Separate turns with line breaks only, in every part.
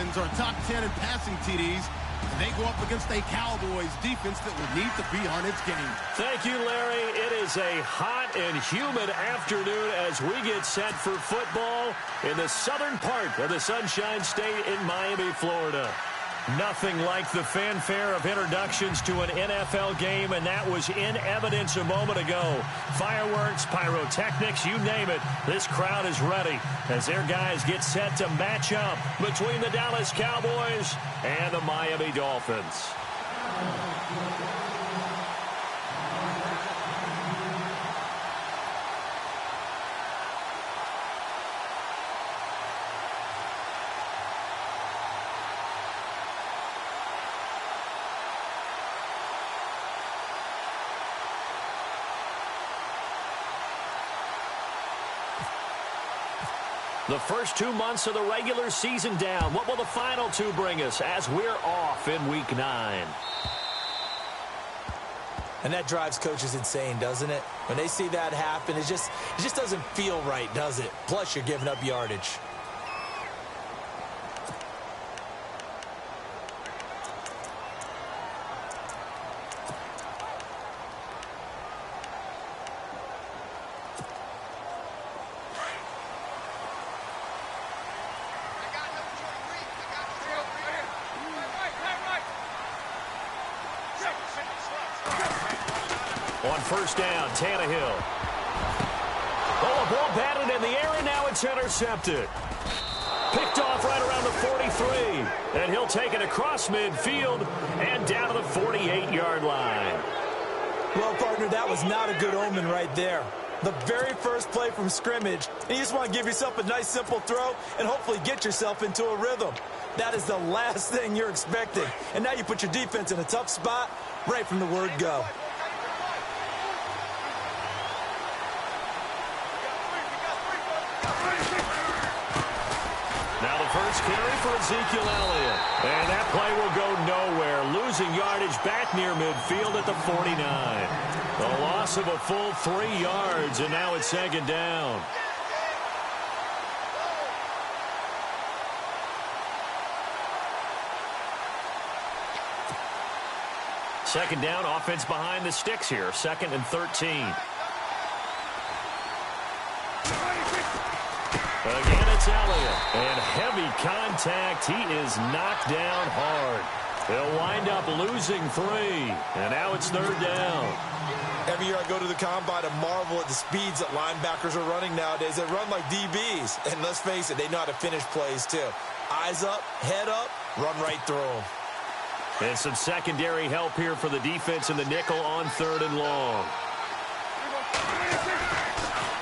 Dolphins are top 10 in passing TDs. And they go up against a Cowboys defense that will need to be on its game.
Thank you, Larry. It is a hot and humid afternoon as we get set for football in the southern part of the Sunshine State in Miami, Florida. Nothing like the fanfare of introductions to an NFL game, and that was in evidence a moment ago. Fireworks, pyrotechnics, you name it. This crowd is ready as their guys get set to match up between the Dallas Cowboys and the Miami Dolphins. The first 2 months of the regular season down. What will the final two bring us as we're off in Week 9?
And that drives coaches insane, doesn't it? When they see that happen, it just doesn't feel right, does it? Plus, you're giving up yardage.
On first down, Tannehill. Oh, a ball batted in the air, and now it's intercepted. Picked off right around the 43. And he'll take it across midfield and down to the 48-yard line.
Well, partner, that was not a good omen right there. The very first play from scrimmage, and you just want to give yourself a nice, simple throw and hopefully get yourself into a rhythm. That is the last thing you're expecting. And now you put your defense in a tough spot right from the word go.
First carry for Ezekiel Elliott. And that play will go nowhere. Losing yardage back near midfield at the 49. A loss of a full 3 yards, and now it's second down. Second down, offense behind the sticks here. 2nd and 13. Again, it's Elliott. And heavy contact. He is knocked down hard. They'll wind up losing 3. And now it's third down.
Every year I go to the combine and marvel at the speeds that linebackers are running nowadays. They run like DBs. And let's face it, they know how to finish plays too. Eyes up, head up, run right through them.
And some secondary help here for the defense in the nickel on 3rd and long.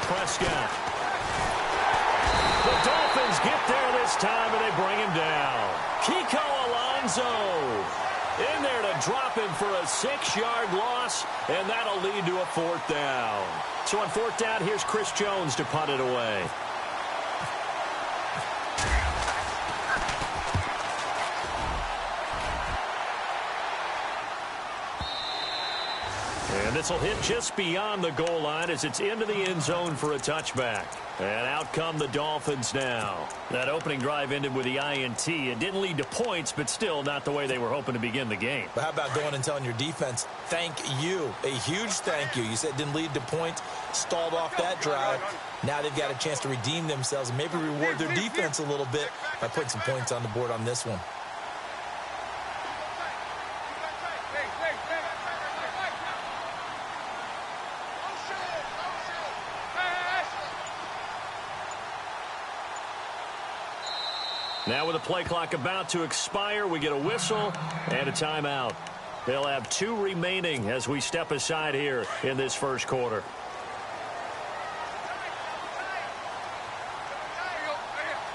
Prescott. The Dolphins get there this time, and they bring him down. Kiko Alonso in there to drop him for a 6-yard loss, and that'll lead to a 4th down. So on 4th down, here's Chris Jones to punt it away. And this will hit just beyond the goal line as it's into the end zone for a touchback. And out come the Dolphins now. That opening drive ended with the INT. It didn't lead to points, but still not the way they were hoping to begin the game.
But how about going and telling your defense, thank you, a huge thank you. You said it didn't lead to points, stalled off that drive. Now they've got a chance to redeem themselves and maybe reward their defense a little bit by putting some points on the board on this one.
Now with the play clock about to expire, we get a whistle and a timeout. They'll have 2 remaining as we step aside here in this first quarter.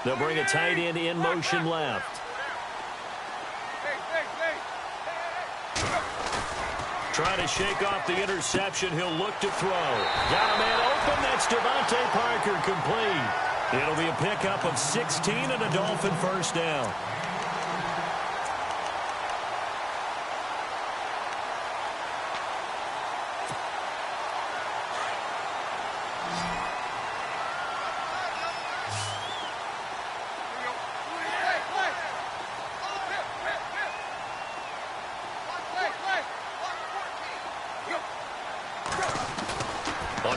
They'll bring a tight end in motion left. Trying to shake off the interception. He'll look to throw. Got a man open. That's Devontae Parker complete. It'll be a pickup of 16 and a Dolphin first down.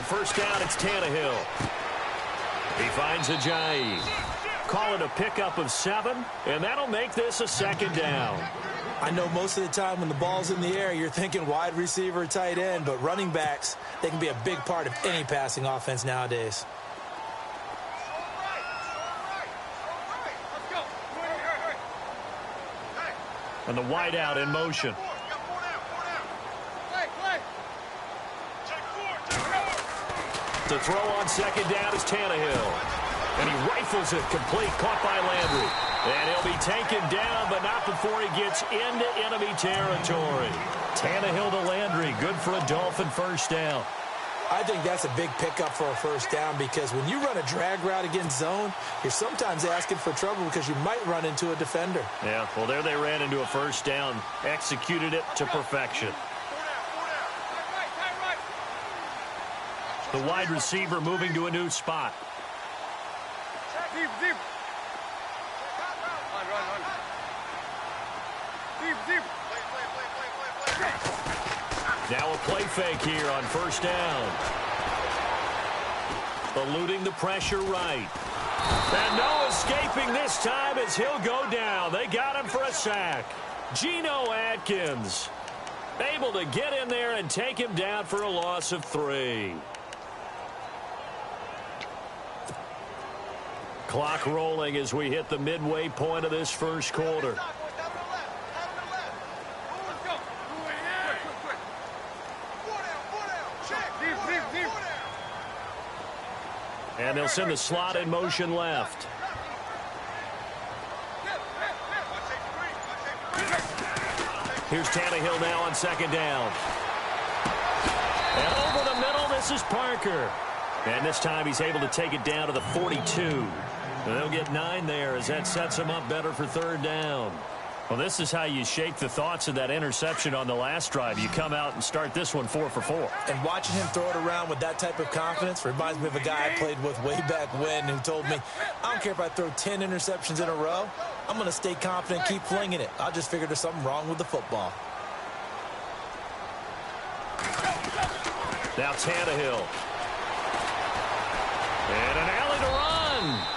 first down, it's Tannehill. He finds Ajayi. Call it a pickup of 7, and that'll make this a second down.
I know most of the time when the ball's in the air, you're thinking wide receiver, tight end, but running backs, they can be a big part of any passing offense nowadays.
And the wideout in motion. The throw on second down is Tannehill. And he rifles it complete, caught by Landry. And he'll be taken down, but not before he gets into enemy territory. Tannehill to Landry, good for a Dolphin first down.
I think that's a big pickup for a first down because when you run a drag route against zone, you're sometimes asking for trouble because you might run into a defender.
Yeah, well, there they ran into a first down, executed it to perfection. The wide receiver moving to a new spot. Now a play fake here on first down. Eluding the pressure right. And no escaping this time as he'll go down. They got him for a sack. Geno Atkins able to get in there and take him down for a loss of 3. Clock rolling as we hit the midway point of this first quarter. And they'll send the slot in motion left. Here's Tannehill now on second down. And over the middle, this is Parker. And this time he's able to take it down to the 42. And they'll get 9 there as that sets him up better for third down. Well, this is how you shake the thoughts of that interception on the last drive. You come out and start this one 4 for 4.
And watching him throw it around with that type of confidence reminds me of a guy I played with way back when who told me, I don't care if I throw 10 interceptions in a row. I'm going to stay confident, keep flinging it. I just figured there's something wrong with the football.
Now Tannehill. And an alley to run.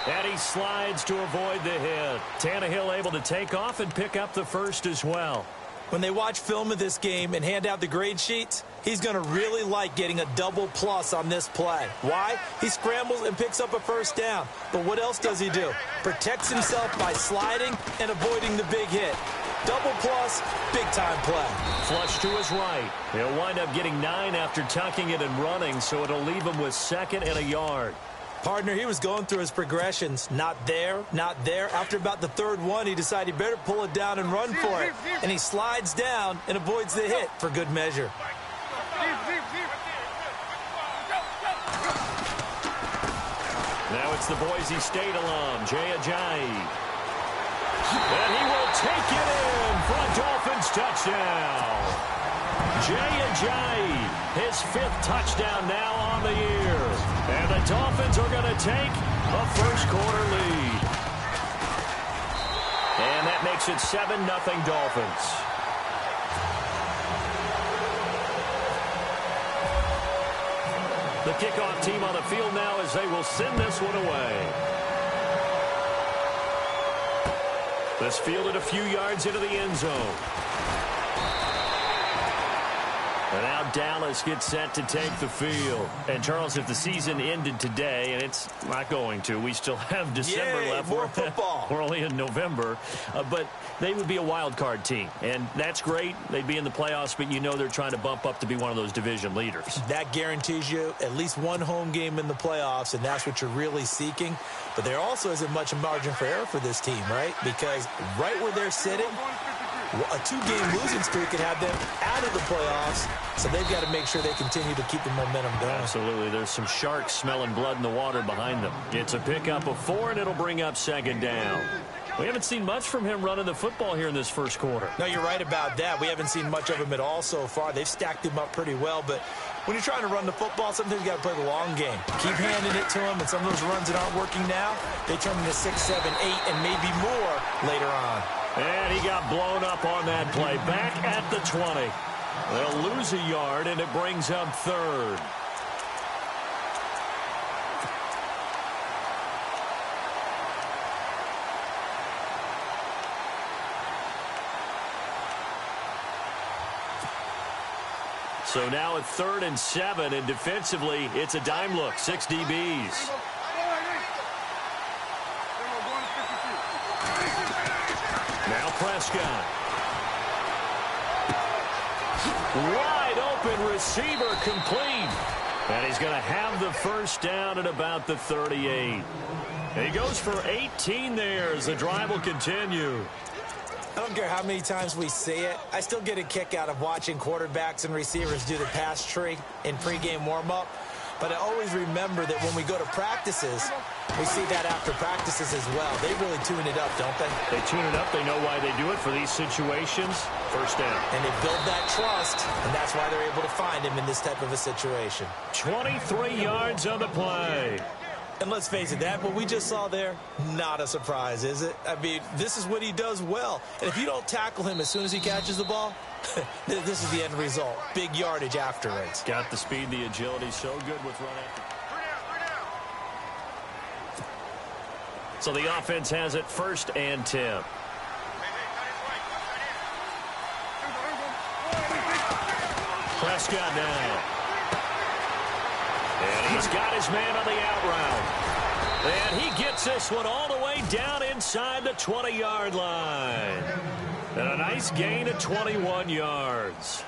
And he slides to avoid the hit. Tannehill able to take off and pick up the first as well.
When they watch film of this game and hand out the grade sheets, he's going to really like getting a double plus on this play. Why? He scrambles and picks up a first down. But what else does he do? Protects himself by sliding and avoiding the big hit. Double plus, big-time play.
Flush to his right. He'll wind up getting 9 after tucking it and running, so it'll leave him with 2nd and a yard.
Partner, he was going through his progressions. Not there, not there. After about the 3rd one, he decided he better pull it down and run for it. And he slides down and avoids the hit for good measure.
Now it's the Boise State alum, Jay Ajayi. And he will take it in for a Dolphins touchdown. Jay Ajayi, his 5th touchdown now on the year. And the Dolphins are going to take a first-quarter lead. And that makes it 7-0 Dolphins. The kickoff team on the field now as they will send this one away. This fielded a few yards into the end zone. And now Dallas gets set to take the field. And, Charles, if the season ended today, and it's not going to, we still have December left.
More football.
We're only in November. But they would be a wild card team. And that's great. They'd be in the playoffs, but you know they're trying to bump up to be one of those division leaders. That
guarantees you at least one home game in the playoffs, and that's what you're really seeking. But there also isn't much margin for error for this team, right? Because right where they're sitting, a 2-game losing streak could have them out of the playoffs, so they've got to make sure they continue to keep the momentum going.
Absolutely. There's some sharks smelling blood in the water behind them. It's a pickup of 4, and it'll bring up 2nd down. We haven't seen much from him running the football here in this first quarter.
No, you're right about that. We haven't seen much of him at all so far. They've stacked him up pretty well, but when you're trying to run the football, sometimes you got to play the long game. Keep handing it to him, and some of those runs that aren't working now, they turn into 6, 7, 8, and maybe more later on.
And he got blown up on that play. Back at the 20. They'll lose a yard, and it brings up 3rd. So now at 3rd and 7, and defensively, it's a dime look, 6 DBs. Now Prescott. Wide open receiver complete. And he's going to have the first down at about the 38. And he goes for 18 there as the drive will continue.
I don't care how many times we see it. I still get a kick out of watching quarterbacks and receivers do the pass tree in pregame warm-up. But I always remember that when we go to practices, we see that after practices as well. They really tune it up, don't they?
They tune it up. They know why they do it for these situations. First down.
And they build that trust, and that's why they're able to find him in this type of a situation.
23 yards on the play.
And let's face it, that what we just saw there, not a surprise, is it? I mean, this is what he does well. And if you don't tackle him as soon as he catches the ball, this is the end result. Big yardage afterwards.
Got the speed, the agility, so good with run after. So the offense has it 1st and 10. Prescott now. And he's got his man on the out route. And he gets this one all the way down inside the 20-yard line. And a nice gain of 21 yards.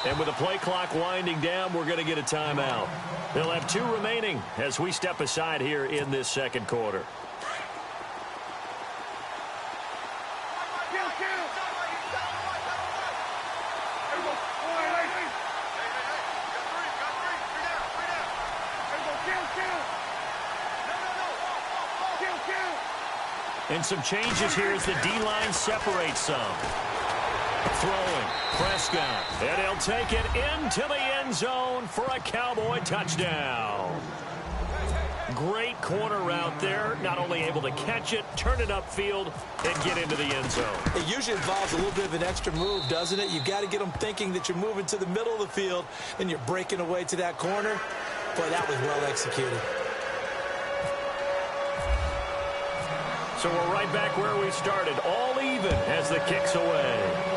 And with the play clock winding down, we're going to get a timeout. They'll have 2 remaining as we step aside here in this second quarter. And some changes here as the D-line separates some. Throwing, Prescott, and he'll take it into the end zone for a Cowboy touchdown. Great corner route there, not only able to catch it, turn it upfield, and get into the end zone.
It usually involves a little bit of an extra move, doesn't it? You've got to get them thinking that you're moving to the middle of the field, and you're breaking away to that corner. Boy, that was well executed.
So we're right back where we started, all even as the kick's away.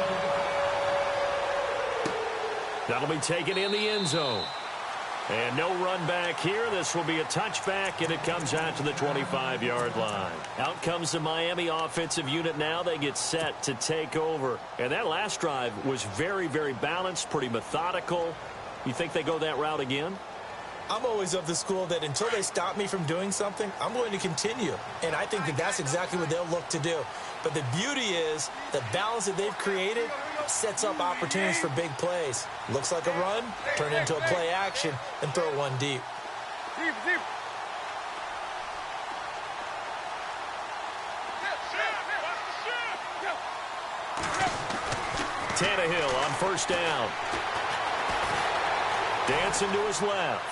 That'll be taken in the end zone. And no run back here. This will be a touchback, and it comes out to the 25-yard line. Out comes the Miami offensive unit now. They get set to take over. And that last drive was very, very balanced, pretty methodical. You think they go that route again?
I'm always of the school that until they stop me from doing something, I'm going to continue. And I think that that's exactly what they'll look to do. But the beauty is the balance that they've created sets up opportunities for big plays. Looks like a run, turn into a play action, and throw one deep.
Tannehill on first down. Dancing to his left.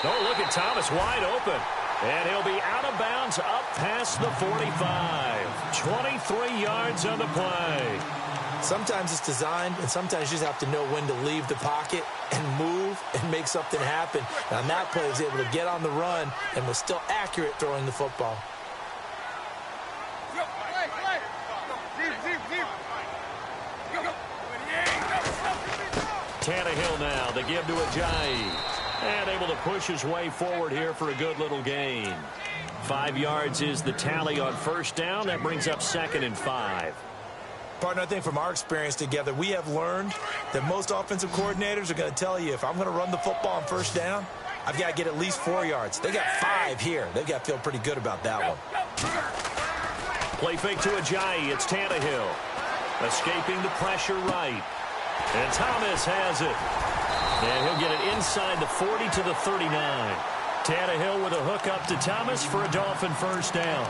Oh, look at Thomas wide open. And he'll be out of bounds up past the 45. 23 yards on the play.
Sometimes it's designed, and sometimes you just have to know when to leave the pocket and move and make something happen. And on that play, he was able to get on the run and was still accurate throwing the football.
Tannehill now, they give to Ajayi. And able to push his way forward here for a good little gain. 5 yards is the tally on first down. That brings up 2nd and 5.
Partner, I think from our experience together, we have learned that most offensive coordinators are going to tell you, if I'm going to run the football on first down, I've got to get at least 4 yards. They got 5 here. They've got to feel pretty good about that one.
Play fake to Ajayi. It's Tannehill. Escaping the pressure right. And Thomas has it. And he'll get it inside the 40 to the 39. Tannehill with a hook up to Thomas for a Dolphin first down.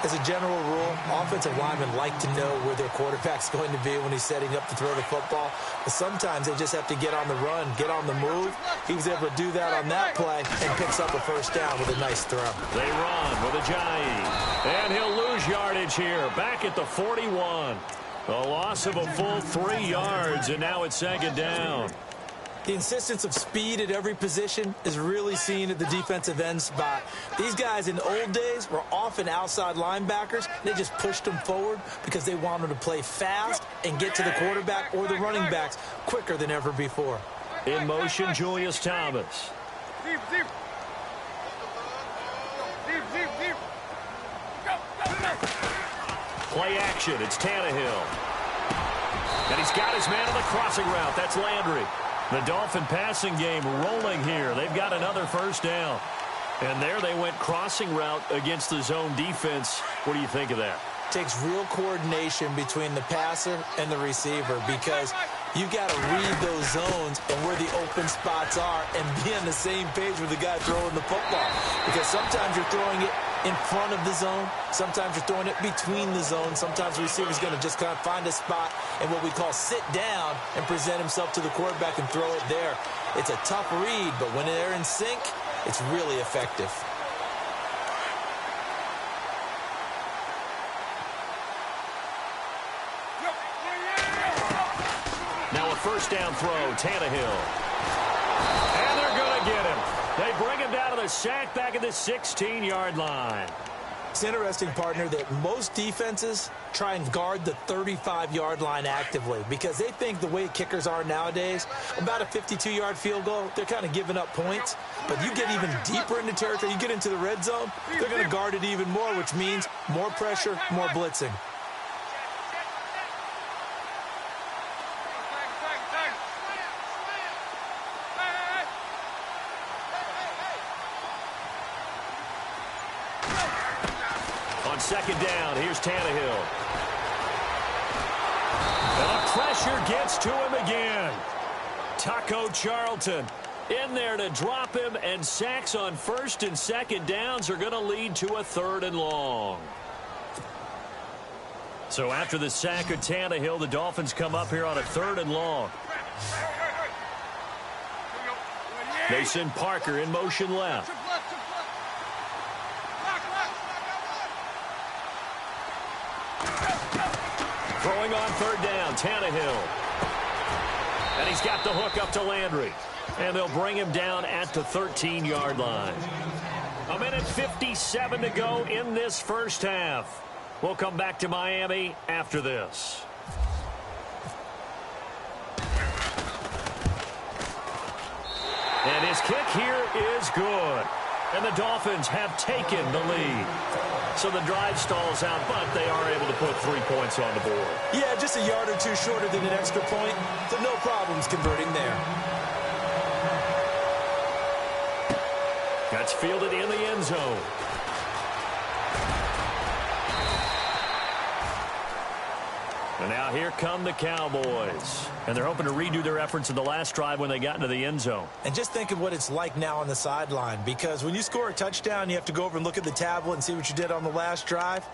As a general rule, offensive linemen like to know where their quarterback's going to be when he's setting up to throw the football. But sometimes they just have to get on the run, get on the move. He was able to do that on that play and picks up a first down with a nice throw.
They run with Ajayi. And he'll lose yardage here, back at the 41. A loss of a full 3 yards, and now it's second down.
The insistence of speed at every position is really seen at the defensive end spot. These guys in the old days were often outside linebackers. They just pushed them forward because they wanted to play fast and get to the quarterback or the running backs quicker than ever before.
In motion, Julius Thomas. Play action, it's Tannehill. And he's got his man on the crossing route. That's Landry. The Dolphin passing game rolling here. They've got another first down. And there they went crossing route against the zone defense. What do you think of that?
Takes real coordination between the passer and the receiver because you've got to read those zones and where the open spots are and be on the same page with the guy throwing the football. Because sometimes you're throwing it in front of the zone. Sometimes you're throwing it between the zones. Sometimes the receiver's going to just kind of find a spot and what we call sit down and present himself to the quarterback and throw it there. It's a tough read, but when they're in sync, it's really effective.
Now a first down throw, Tannehill. And they're going to get him. They bring him down to the sack back at the 16-yard line.
It's interesting, partner, that most defenses try and guard the 35-yard line actively because they think the way kickers are nowadays, about a 52-yard field goal, they're kind of giving up points. But you get even deeper into territory, you get into the red zone, they're going to guard it even more, which means more pressure, more blitzing.
Second down, here's Tannehill. And the pressure gets to him again. Taco Charlton in there to drop him, and sacks on first and second downs are going to lead to a 3rd and long. So after the sack of Tannehill, the Dolphins come up here on a 3rd and long. They send Parker in motion left. Throwing on 3rd down, Tannehill. And he's got the hook up to Landry. And they'll bring him down at the 13-yard line. 1:57 to go in this first half. We'll come back to Miami after this. And his kick here is good. And the Dolphins have taken the lead. So the drive stalls out, but they are able to put 3 points on the board.
Yeah, just a yard or two shorter than an extra point, but no problems converting there.
That's fielded in the end zone. And now here come the Cowboys. And they're hoping to redo their efforts in the last drive when they got into the end zone.
And just think of what it's like now on the sideline, because when you score a touchdown, you have to go over and look at the tablet and see what you did on the last drive.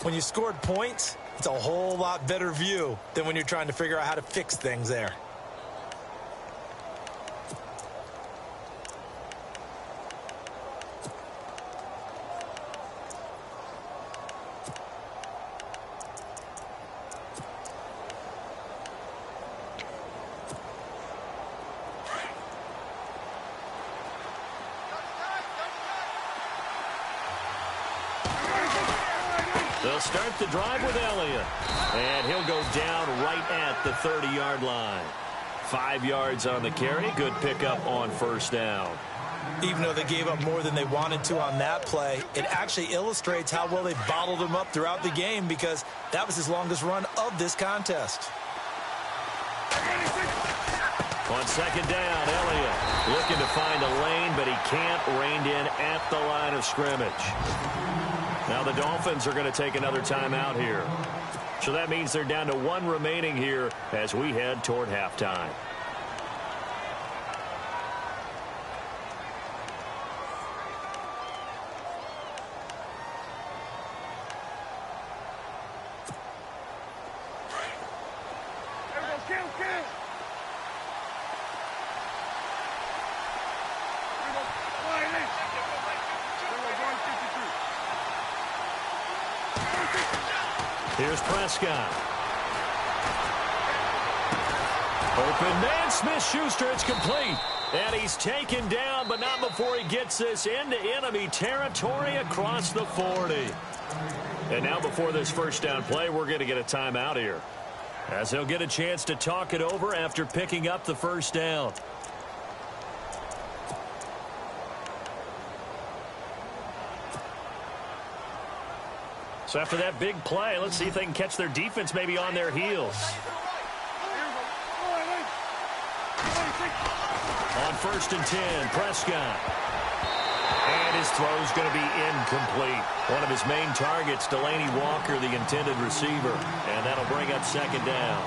When you scored points, it's a whole lot better view than when you're trying to figure out how to fix things there.
They'll start the drive with Elliott. And he'll go down right at the 30-yard line. 5 yards on the carry. Good pickup on first down.
Even though they gave up more than they wanted to on that play, it actually illustrates how well they bottled him up throughout the game, because that was his longest run of this contest.
On second down, Elliott looking to find a lane, but he can't, reined in at the line of scrimmage. Now the Dolphins are going to take another timeout here. So that means they're down to 1 remaining here as we head toward halftime. Here's Prescott. Open man, Smith-Schuster, it's complete. And he's taken down, but not before he gets this into enemy territory across the 40. And now before this first down play, we're going to get a timeout here, as he'll get a chance to talk it over after picking up the first down. So after that big play, let's see if they can catch their defense maybe on their heels. On 1st and 10, Prescott. And his throw's going to be incomplete. One of his main targets, Delaney Walker, the intended receiver. And that'll bring up 2nd down.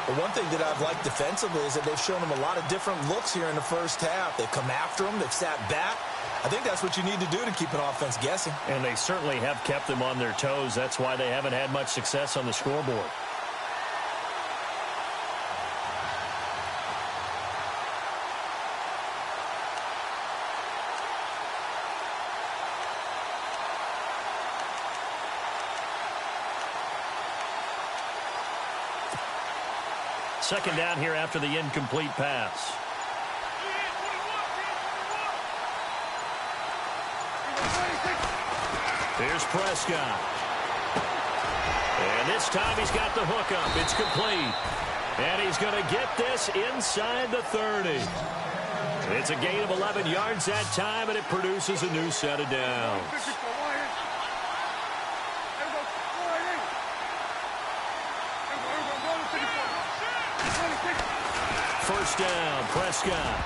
Well, one thing that I've liked defensively is that they've shown him a lot of different looks here in the first half. They've come after him. They've sat back. I think that's what you need to do to keep an offense guessing.
And they certainly have kept them on their toes. That's why they haven't had much success on the scoreboard. Second down here after the incomplete pass. Here's Prescott. And this time he's got the hook up. It's complete. And he's going to get this inside the 30. It's a gain of 11 yards that time, and it produces a new set of downs. First down, Prescott.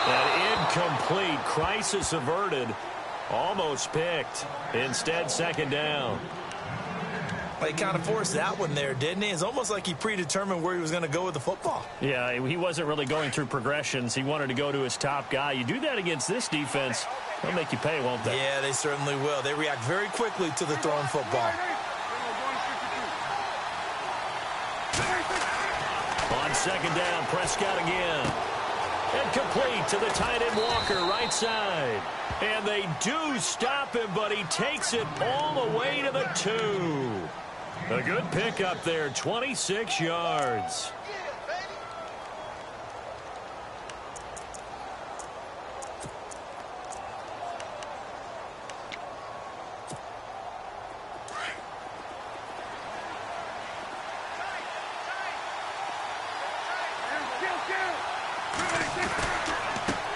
An incomplete, crisis averted, almost picked. Instead, 2nd down.
He kind of forced that one there, didn't he? It's almost like he predetermined where he was going to go with the football.
Yeah, he wasn't really going through progressions. He wanted to go to his top guy. You do that against this defense, they'll make you pay, won't they?
Yeah, they certainly will. They react very quickly to the thrown football.
On 2nd down, Prescott again. And complete to the tight end Walker, right side. And they do stop him, but he takes it all the way to the 2. A good pickup there, 26 yards.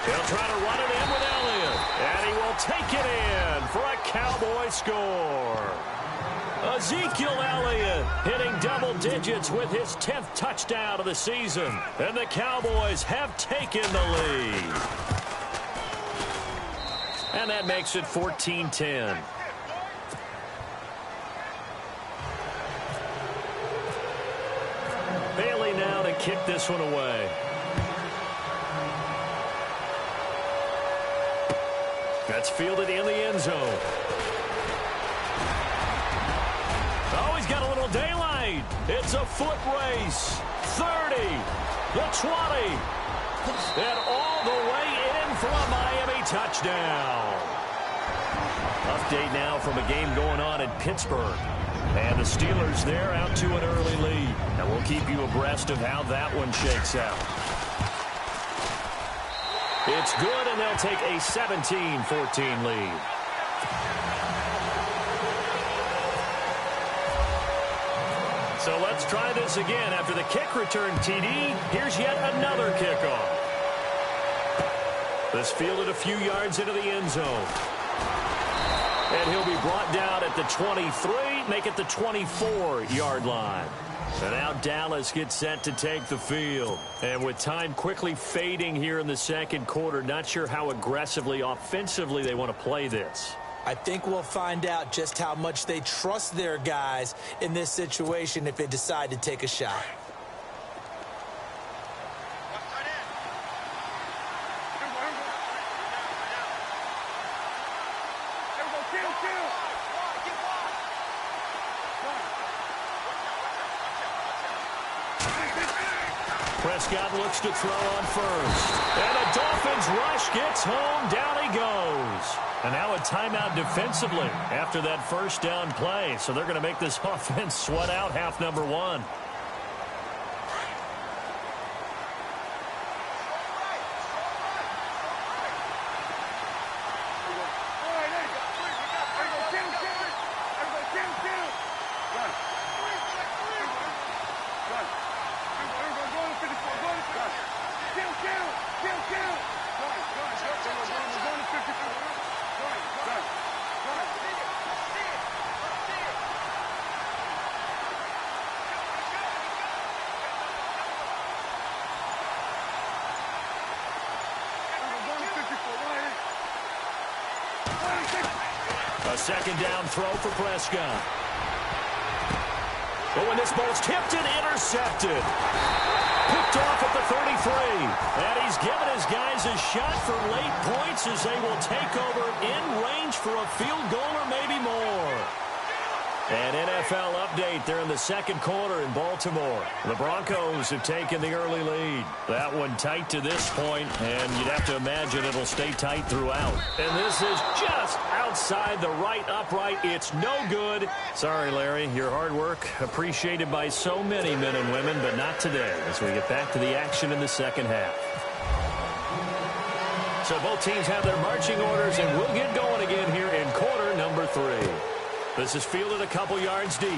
He'll try to run it in with Elliott, and he will take it in for a Cowboy score. Ezekiel Elliott hitting double digits with his 10th touchdown of the season, and the Cowboys have taken the lead. And that makes it 14-10. Bailey now to kick this one away. That's fielded in the end zone. Oh, he's got a little daylight. It's a foot race. 30, the 20, and all the way in for a Miami touchdown. Update now from a game going on in Pittsburgh. And the Steelers there out to an early lead. And we'll keep you abreast of how that one shakes out. It's good, and they'll take a 17-14 lead. So let's try this again. After the kick return TD, here's yet another kickoff. This fielded a few yards into the end zone. And he'll be brought down at the 23, make it the 24-yard line. And now Dallas gets set to take the field. And with time quickly fading here in the second quarter, not sure how aggressively, offensively they want to play this.
I think we'll find out just how much they trust their guys in this situation if they decide to take a shot.
Prescott looks to throw on first. And the Dolphins rush gets home. Down he goes. And now a timeout defensively after that first down play. So they're going to make this offense sweat out half number one. A second down throw for Prescott. But when this ball's tipped and intercepted. Picked off at the 33. And he's given his guys a shot for late points as they will take over in range for a field goal or maybe more. An NFL update there in the second quarter in Baltimore. The Broncos have taken the early lead. That one tight to this point, and you'd have to imagine it'll stay tight throughout. And this is just outside the right upright. It's no good. Sorry, Larry, your hard work appreciated by so many men and women, but not today as we get back to the action in the second half. So both teams have their marching orders, and we'll get going again here in quarter number 3. This is fielded a couple yards deep.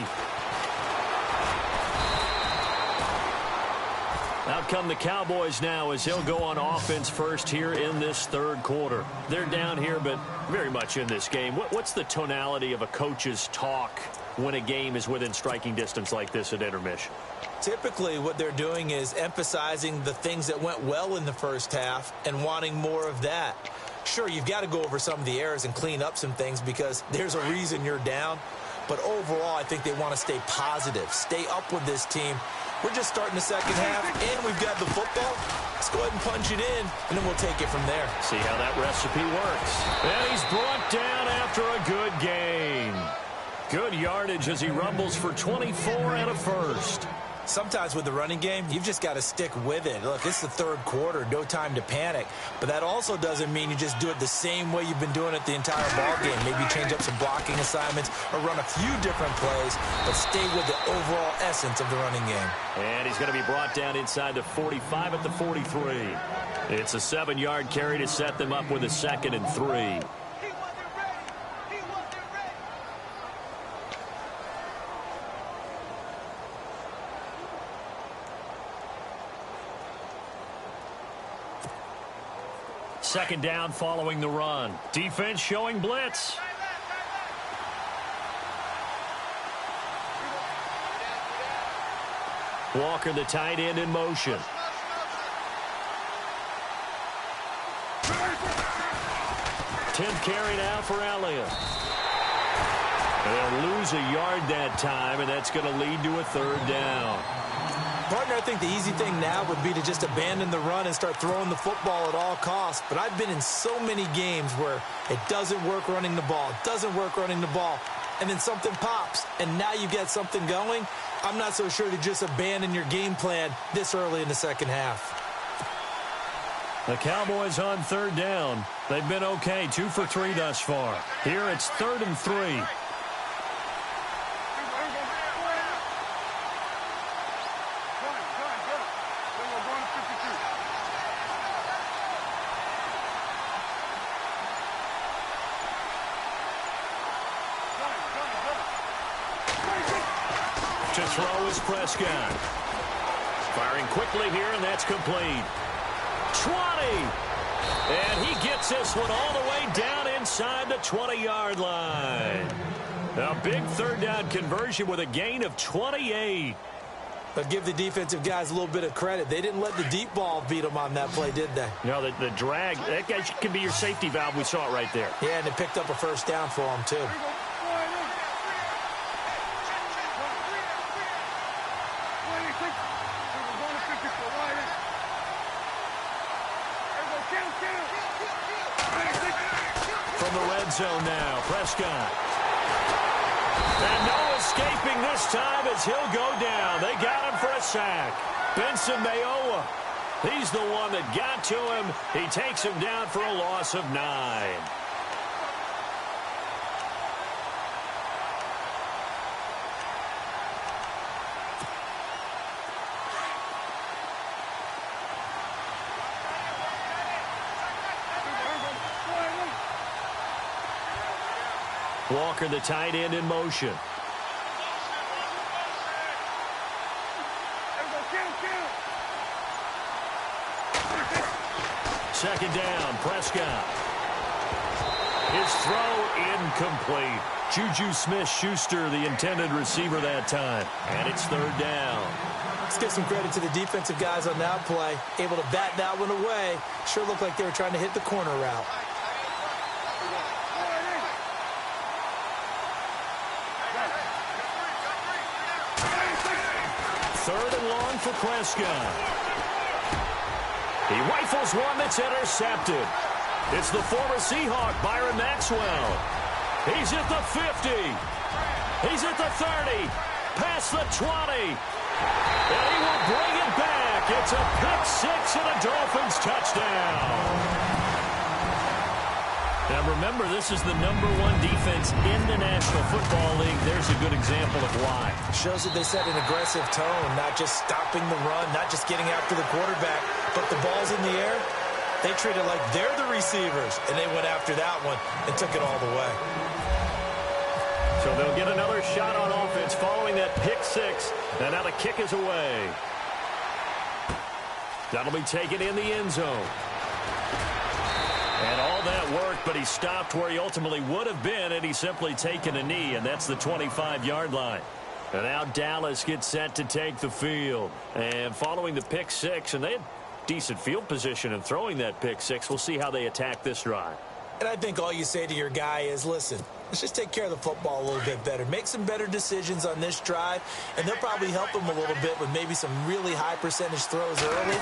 Out come the Cowboys now as they'll go on offense first here in this third quarter. They're down here, but very much in this game. What's the tonality of a coach's talk when a game is within striking distance like this at intermission?
Typically, what they're doing is emphasizing the things that went well in the first half and wanting more of that. Sure, you've got to go over some of the errors and clean up some things because there's a reason you're down. But overall, I think they want to stay positive, stay up with this team. We're just starting the second half, and we've got the football. Let's go ahead and punch it in, and then we'll take it from there.
See how that recipe works. And he's brought down after a good gain. Good yardage as he rumbles for 24 and a first.
Sometimes with the running game, you've just got to stick with it. Look, it's the third quarter, no time to panic. But that also doesn't mean you just do it the same way you've been doing it the entire ball game. Maybe change up some blocking assignments or run a few different plays, but stay with the overall essence of the running game.
And he's going to be brought down inside the 45 at the 43. It's a 7-yard carry to set them up with a 2nd and 3. Second down following the run. Defense showing blitz. Walker, the tight end, in motion. Tenth carry now for Elliott. They'll lose a yard that time, and that's going to lead to a 3rd down.
Partner, I think the easy thing now would be to just abandon the run and start throwing the football at all costs. But I've been in so many games where it doesn't work running the ball, and then something pops, and now you get something going. I'm not so sure to just abandon your game plan this early in the second half.
The Cowboys on 3rd down. They've been okay, 2 for 3 thus far. Here it's 3rd and 3. To throw is Prescott. Firing quickly here, and that's complete. 20! And he gets this one all the way down inside the 20-yard line. A big 3rd down conversion with a gain of 28.
But give the defensive guys a little bit of credit. They didn't let the deep ball beat them on that play, did they?
No, the drag, that guy can be your safety valve. We saw it right there.
Yeah, and they picked up a 1st down for him, too.
From the red zone now, Prescott. And no escaping this time as he'll go down. They got him for a sack. Benson Mayowa, he's the one that got to him. He takes him down for a loss of 9. Walker, the tight end, in motion. Second down, Prescott. His throw incomplete. Juju Smith-Schuster, the intended receiver that time. And it's third down.
Let's give some credit to the defensive guys on that play. Able to bat that one away. Sure looked like they were trying to hit the corner route.
Third and long for Prescott. He rifles one that's intercepted. It's the former Seahawk, Byron Maxwell. He's at the 50. He's at the 30. Past the 20. And he will bring it back. It's a pick six and a Dolphins touchdown. Now remember, this is the #1 defense in the National Football League. There's a good example of why.
Shows that they set an aggressive tone, not just stopping the run, not just getting after the quarterback, but the ball's in the air. They treat it like they're the receivers, and they went after that one and took it all the way.
So they'll get another shot on offense following that pick six. And now the kick is away. That'll be taken in the end zone. And all that worked, but he stopped where he ultimately would have been, and he's simply taken a knee, and that's the 25-yard line. And now Dallas gets set to take the field. And following the pick six, and they had decent field position in throwing that pick six. We'll see how they attack this drive.
And I think all you say to your guy is, listen, let's just take care of the football a little bit better. Make some better decisions on this drive, and they'll probably help him a little bit with maybe some really high percentage throws early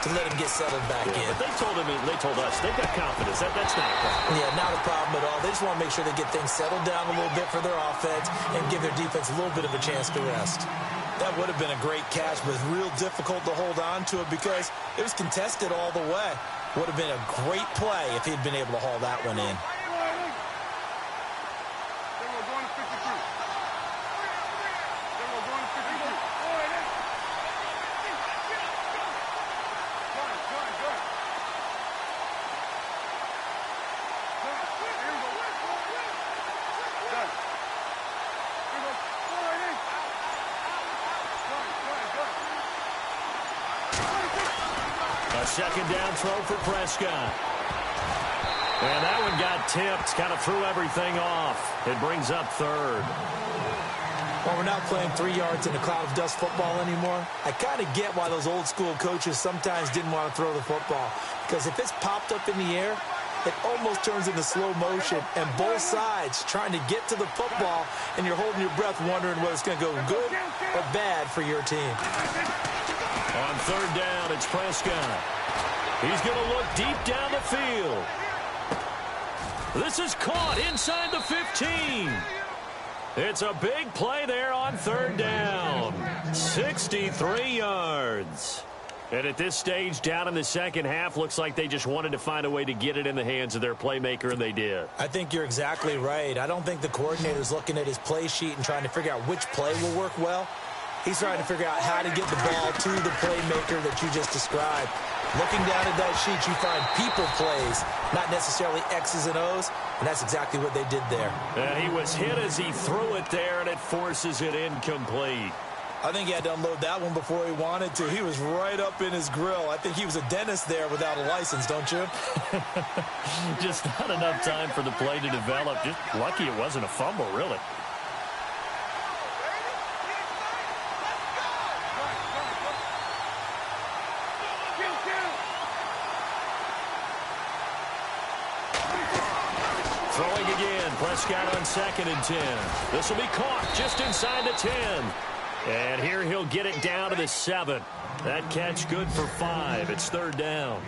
to let him get settled back in.
But they told us, they've got confidence. That's not a problem.
Yeah, not a problem at all. They just want to make sure they get things settled down a little bit for their offense and give their defense a little bit of a chance to rest. That would have been a great catch, but it's real difficult to hold on to it because it was contested all the way. Would have been a great play if he'd been able to haul that one in.
Second down throw for Prescott. And that one got tipped, kind of threw everything off. It brings up third.
Well, we're not playing 3 yards in a cloud of dust football anymore. I kind of get why those old school coaches sometimes didn't want to throw the football. Because if it's popped up in the air, it almost turns into slow motion. And both sides trying to get to the football, and you're holding your breath wondering whether it's going to go good or bad for your team.
On third down, it's Prescott. He's going to look deep down the field. This is caught inside the 15. It's a big play there on third down. 63 yards. And at this stage, down in the second half, looks like they just wanted to find a way to get it in the hands of their playmaker, and they did.
I think you're exactly right. I don't think the coordinator's looking at his play sheet and trying to figure out which play will work well. He's trying to figure out how to get the ball to the playmaker that you just described. Looking down at that sheet, you find people plays, not necessarily X's and O's, and that's exactly what they did there.
And he was hit as he threw it there, and it forces it incomplete.
I think he had to unload that one before he wanted to. He was right up in his grill. I think he was a dentist there without a license, don't you?
Just not enough time for the play to develop. Just lucky it wasn't a fumble, really. Throwing again, Prescott on 2nd and 10. This will be caught just inside the 10. And here he'll get it down to the 7. That catch good for 5. It's third down.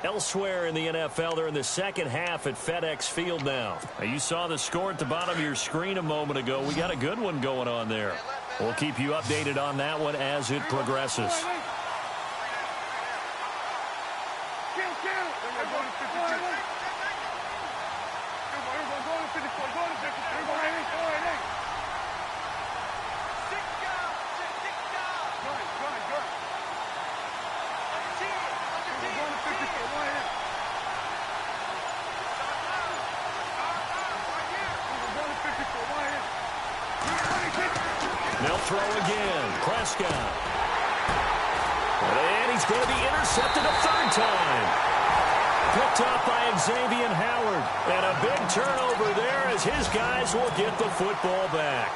Elsewhere in the NFL, they're in the second half at FedEx Field now. You saw the score at the bottom of your screen a moment ago. We got a good one going on there. We'll keep you updated on that one as it progresses. They'll throw again. Prescott. And he's going to be intercepted a third time. Picked up by Xavier Howard. And a big turnover there as his guys will get the football back.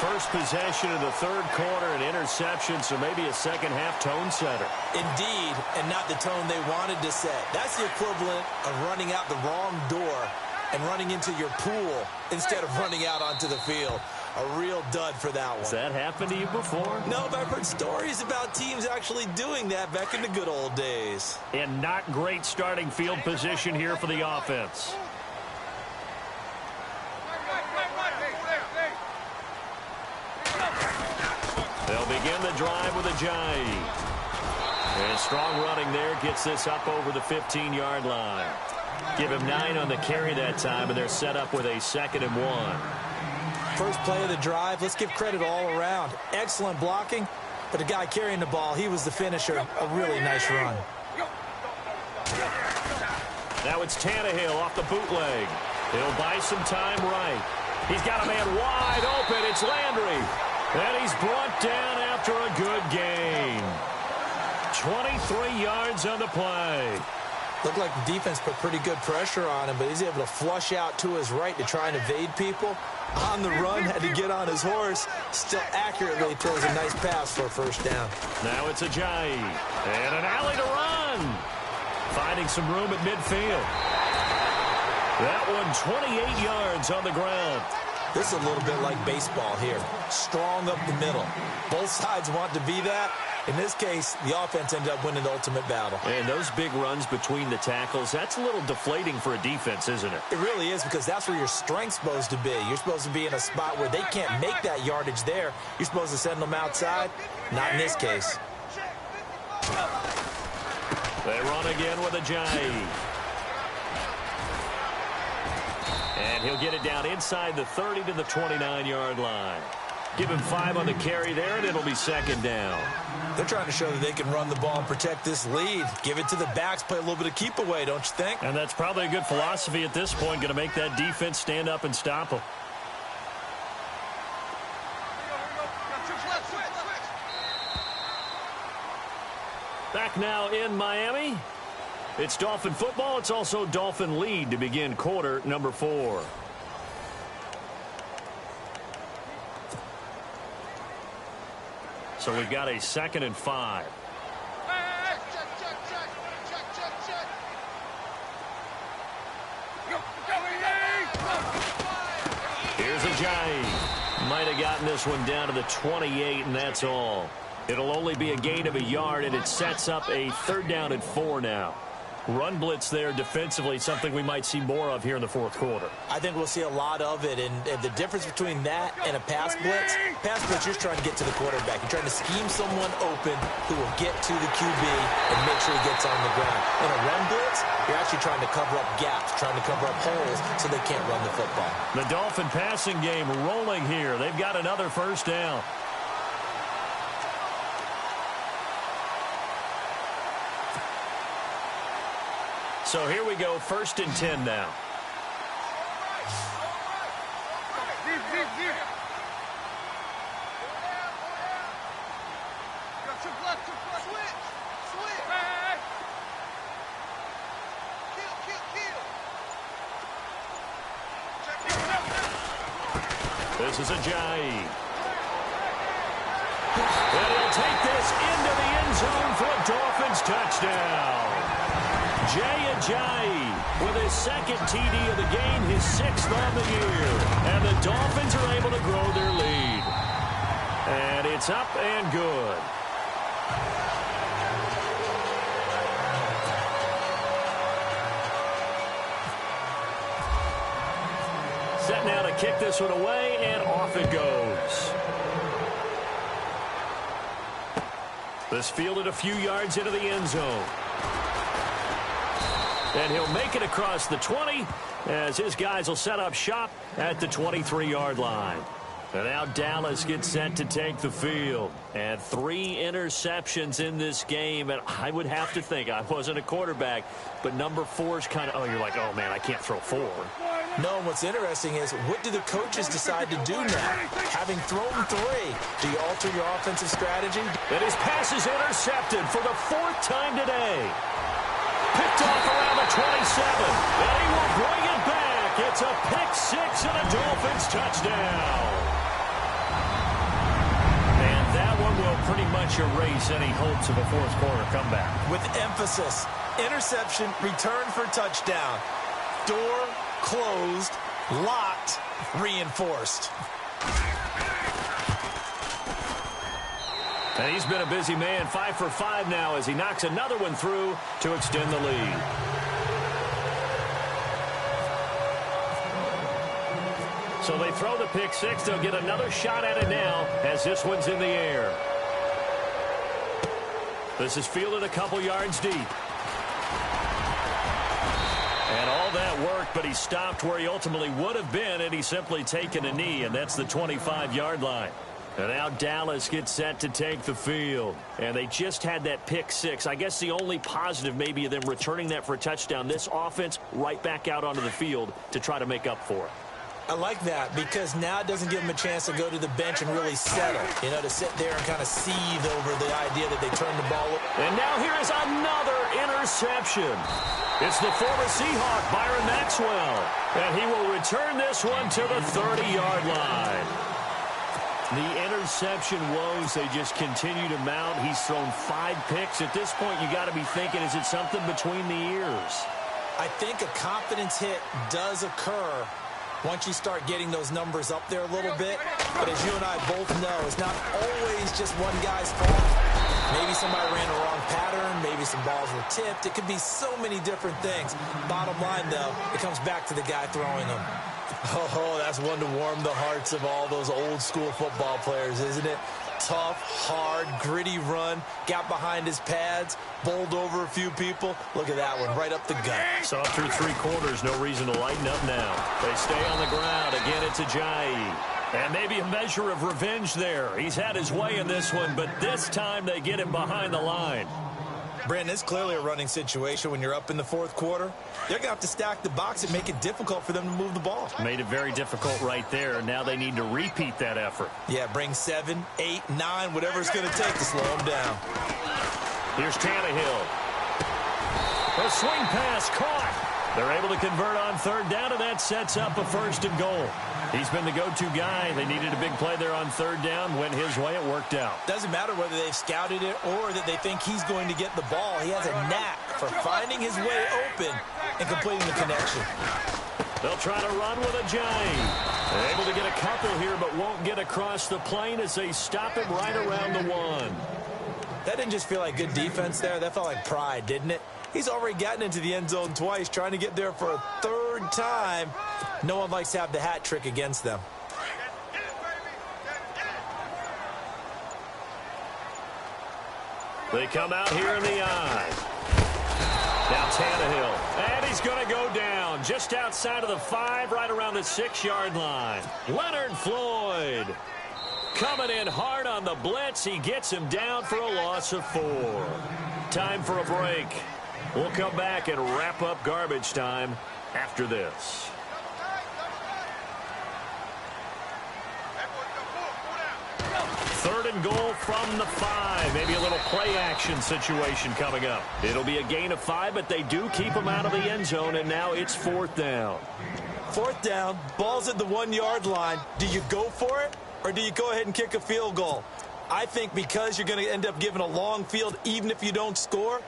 First possession of the third quarter, an interception, so maybe a second-half tone setter.
Indeed, and not the tone they wanted to set. That's the equivalent of running out the wrong door and running into your pool instead of running out onto the field. A real dud for that one.
Has that happened to you before?
No, but I've heard stories about teams actually doing that back in the good old days.
And not great starting field position here for the offense. They'll begin the drive with a jive. And strong running there gets this up over the 15-yard line. Give him 9 on the carry that time, and they're set up with a 2nd and 1.
First play of the drive, let's give credit all around. Excellent blocking, but the guy carrying the ball, he was the finisher. A really nice run.
Now it's Tannehill off the bootleg. He'll buy some time right. He's got a man wide open. It's Landry. And he's brought down after a good gain. 23 yards on the play.
Looked like the defense put pretty good pressure on him, but he's able to flush out to his right to try and evade people. On the run, had to get on his horse. Still accurately throws a nice pass for a first down.
Now it's a jive. And an alley to run. Finding some room at midfield. That one 28 yards on the ground.
This is a little bit like baseball here. Strong up the middle. Both sides want to be that. In this case, the offense ended up winning the ultimate battle.
And those big runs between the tackles, that's a little deflating for a defense, isn't it?
It really is, because that's where your strength's supposed to be. You're supposed to be in a spot where they can't make that yardage there. You're supposed to send them outside. Not in this case.
They run again with a jive. And he'll get it down inside the 30 to the 29-yard line. Give him 5 on the carry there, and it'll be 2nd down.
They're trying to show that they can run the ball and protect this lead. Give it to the backs, play a little bit of keep away, don't you think?
And that's probably a good philosophy at this point, going to make that defense stand up and stop them. Back now in Miami. It's Dolphin football. It's also Dolphin lead to begin quarter number 4. So we've got a 2nd and 5. Here's a jive. Might have gotten this one down to the 28, and that's all. It'll only be a gain of a yard, and it sets up a 3rd down and 4 now. Run blitz there defensively, something we might see more of here in the 4th quarter.
I think we'll see a lot of it, and the difference between that and a pass blitz, you're trying to get to the quarterback. You're trying to scheme someone open who will get to the QB and make sure he gets on the ground. In a run blitz, you're actually trying to cover up gaps, trying to cover up holes so they can't run the football.
The Dolphin passing game rolling here. They've got another 1st down. So here we go, 1st and 10 now. This is a jive. And he'll take this into the end zone for a Dolphins touchdown. Jay Ajayi with his 2nd TD of the game, his 6th on the year. And the Dolphins are able to grow their lead. And it's up and good. Set now to kick this one away, and off it goes. This fielded a few yards into the end zone. And he'll make it across the 20 as his guys will set up shop at the 23-yard line. And now Dallas gets set to take the field. And 3 interceptions in this game. And I would have to think, I wasn't a quarterback, but number 4 is kind of, oh, you're like, oh, man, I can't throw 4.
No, and what's interesting is, what do the coaches decide to do now? Having thrown 3, do you alter your offensive strategy?
And his pass is intercepted for the 4th time today. Picked off around the 27. And he will bring it back. It's a pick 6 and a Dolphins touchdown. And that one will pretty much erase any hopes of a fourth quarter comeback.
With emphasis, interception, return for touchdown. Door closed, locked, reinforced.
And he's been a busy man, 5 for 5 now as he knocks another one through to extend the lead. So they throw the pick 6. They'll get another shot at it now as this one's in the air. This is fielded a couple yards deep. And all that worked, but he stopped where he ultimately would have been, and he's simply taken a knee, and that's the 25-yard line. And now Dallas gets set to take the field. And they just had that pick 6. I guess the only positive maybe of them returning that for a touchdown. This offense right back out onto the field to try to make up for it.
I like that because now it doesn't give them a chance to go to the bench and really settle. You know, to sit there and kind of seethe over the idea that they turned the ball over.
And now here is another interception. It's the former Seahawk, Byron Maxwell. And he will return this one to the 30-yard line. The interception woes, they just continue to mount. He's thrown 5 picks. At this point, you got to be thinking, is it something between the ears?
I think a confidence hit does occur once you start getting those numbers up there a little bit. But as you and I both know, it's not always just one guy's fault. Maybe somebody ran a wrong pattern. Maybe some balls were tipped. It could be so many different things. Bottom line, though, it comes back to the guy throwing them. Oh, that's one to warm the hearts of all those old-school football players, isn't it? Tough, hard, gritty run, got behind his pads, bowled over a few people. Look at that one, right up the gut.
So through 3 quarters, no reason to lighten up now. They stay on the ground. Again, it's Ajayi. And maybe a measure of revenge there. He's had his way in this one, but this time they get him behind the line.
Brandon, it's clearly a running situation when you're up in the 4th quarter. They're going to have to stack the box and make it difficult for them to move the ball.
Made it very difficult right there. Now they need to repeat that effort.
Yeah, bring 7, 8, 9, whatever it's going to take to slow them down.
Here's Tannehill. A swing pass caught. They're able to convert on 3rd down, and that sets up a 1st and goal. He's been the go-to guy. They needed a big play there on 3rd down. Went his way. It worked out.
Doesn't matter whether they've scouted it or that they think he's going to get the ball. He has a knack for finding his way open and completing the connection.
They'll try to run with Ajayi. They're able to get a couple here, but won't get across the plane as they stop him right around the 1.
That didn't just feel like good defense there. That felt like pride, didn't it? He's already gotten into the end zone twice, trying to get there for a 3rd time. No one likes to have the hat trick against them.
They come out here in the eye. Now Tannehill. And he's going to go down just outside of the 5, right around the 6-yard line. Leonard Floyd coming in hard on the blitz. He gets him down for a loss of 4. Time for a break. We'll come back and wrap up garbage time after this. Third and goal from the 5. Maybe a little play action situation coming up. It'll be a gain of 5, but they do keep him out of the end zone, and now it's 4th down.
4th down, ball's at the 1-yard line. Do you go for it, or do you go ahead and kick a field goal? I think because you're going to end up giving a long field even if you don't score,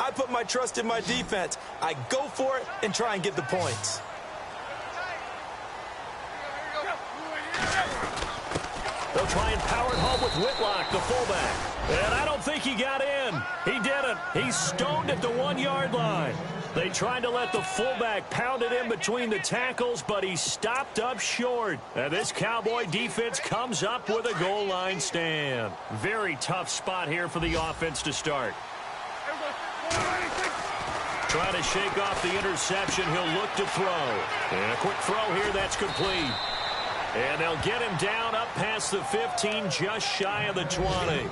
I put my trust in my defense. I go for it and try and get the points.
They'll try and power it home with Whitlock, the fullback. And I don't think he got in. He didn't. He's stoned at the 1-yard line. They tried to let the fullback pound it in between the tackles, but he stopped up short. And this Cowboy defense comes up with a goal line stand. Very tough spot here for the offense to start. Trying to shake off the interception. He'll look to throw. And a quick throw here. That's complete. And they'll get him down up past the 15, just shy of the 20.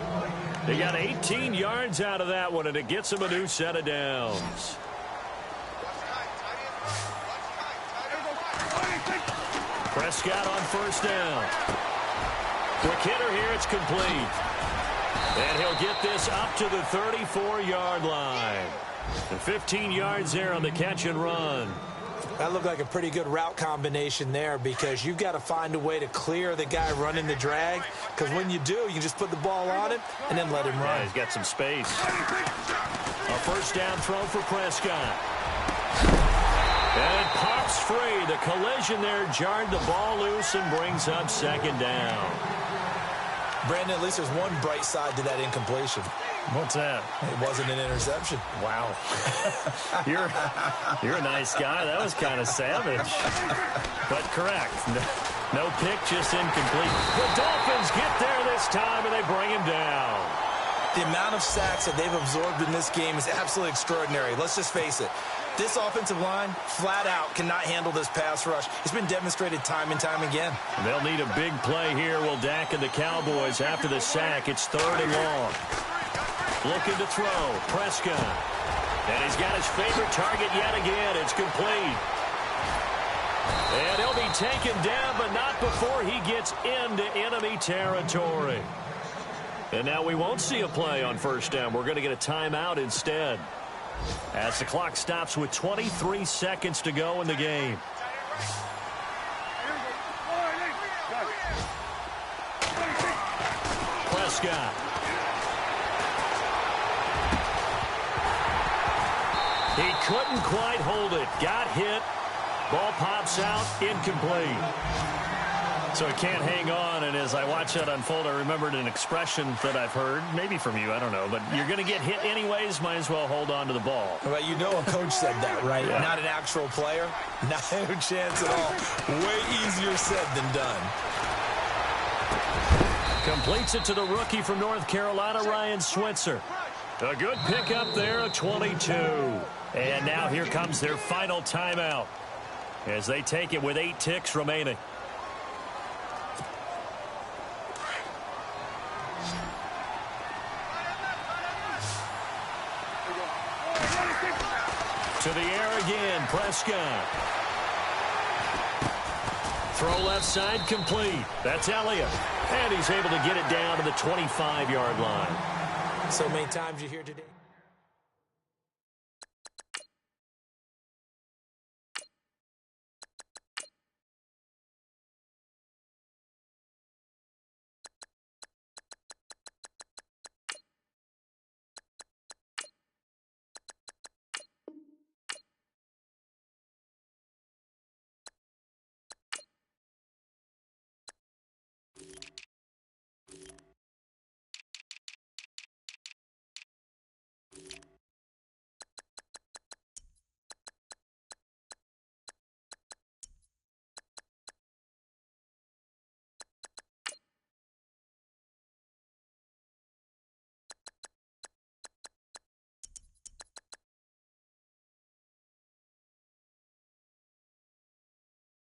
They got 18 yards out of that one, and it gets him a new set of downs. Prescott on first down. Quick hitter here, it's complete. And he'll get this up to the 34-yard line. And 15 yards there on the catch and run.
That looked like a pretty good route combination there, because you've got to find a way to clear the guy running the drag, because when you do, you just put the ball on him and then let him run.
Yeah, he's got some space. A first down throw for Prescott. And it pops free. The collision there jarred the ball loose and brings up second down.
Brandon, at least there's one bright side to that incompletion.
What's that?
It wasn't an interception.
Wow. You're a nice guy. That was kind of savage. But correct. No pick, just incomplete. The Dolphins get there this time, and they bring him down.
The amount of sacks that they've absorbed in this game is absolutely extraordinary. Let's just face it. This offensive line, flat out, cannot handle this pass rush. It's been demonstrated time and time again.
They'll need a big play here. Will Dak and the Cowboys after the sack. It's 3rd and long. Looking to throw. Prescott. And he's got his favorite target yet again. It's complete. And he'll be taken down, but not before he gets into enemy territory. And now we won't see a play on first down. We're going to get a timeout instead, as the clock stops with 23 seconds to go in the game. Prescott. He couldn't quite hold it. Got hit. Ball pops out. Incomplete. So he can't hang on, and as I watch that unfold, I remembered an expression that I've heard, maybe from you, I don't know, but you're going to get hit anyways, might as well hold on to the ball.
Well, you know a coach said that, right? Yeah. Not an actual player. Not a chance at all. Way easier said than done.
Completes it to the rookie from North Carolina, Ryan Switzer. A good pickup there, a 22. And now here comes their final timeout as they take it with 8 ticks remaining. To the air again, Prescott. Throw left side, complete. That's Elliott. And he's able to get it down to the 25-yard line.
So many times you hear today.